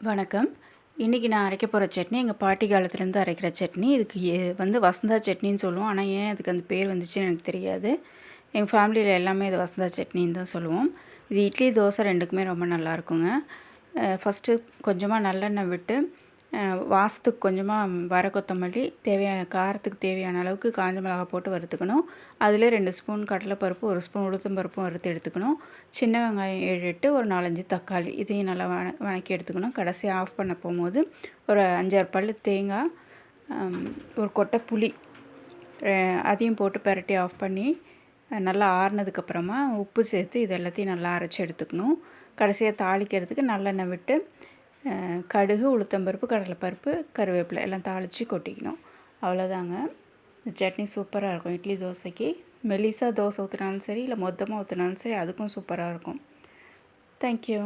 வணக்கம். இன்றைக்கி நான் அரைக்க போகிற சட்னி எங்கள் பாட்டி காலத்துலேருந்து அரைக்கிற சட்னி. இதுக்கு வந்து வசந்தா சட்னின்னு சொல்லுவோம். ஆனால் ஏன் அதுக்கு அந்த பேர் வந்துச்சுன்னு எனக்கு தெரியாது. எங்கள் ஃபேமிலியில் எல்லாமே இது வசந்தா சட்னின்னு தான் சொல்லுவோம். இது இட்லி, தோசை 2க்குமே ரொம்ப நல்லாயிருக்குங்க. ஃபஸ்ட்டு கொஞ்சமாக நல்லெண்ணெய் விட்டு வாசத்துக்கு கொஞ்சமாக வர கொத்தமல்லி, காரத்துக்கு தேவையான அளவுக்கு காஞ்ச மிளகா போட்டு வறுத்துக்கணும். அதில் 2 ஸ்பூன் கடலைப்பருப்பு, 1 ஸ்பூன் உளுத்தம்பருப்பும் வறுத்து எடுத்துக்கணும். சின்ன வெங்காயம் 7, 8, ஒரு 4, 5 தக்காளி இதையும் நல்லா வதக்கி எடுத்துக்கணும். கடைசி ஆஃப் பண்ண போகும்போது ஒரு 5, 6 பல் தேங்காய், ஒரு கொட்டை புளி அதையும் போட்டு பெரட்டி ஆஃப் பண்ணி நல்லா ஆறுனதுக்கப்புறமா உப்பு சேர்த்து இது எல்லாத்தையும் நல்லா அரைச்சி எடுத்துக்கணும். கடைசியாக தாளிக்கிறதுக்கு நல்லெண்ணெய் விட்டு கடுகு, உளுத்தம்பருப்பு, கடலைப்பருப்பு, கருவேப்பிலை எல்லாம் தாளித்து கொட்டிக்கணும். அவ்வளோதாங்க. இந்த சட்னி சூப்பராக இருக்கும். இட்லி, தோசைக்கு மெலிசாக தோசை ஊற்றினாலும் சரி, இல்லை மொத்தமாக ஊற்றினாலும் சரி, அதுக்கும் சூப்பராக இருக்கும். தேங்க்யூ.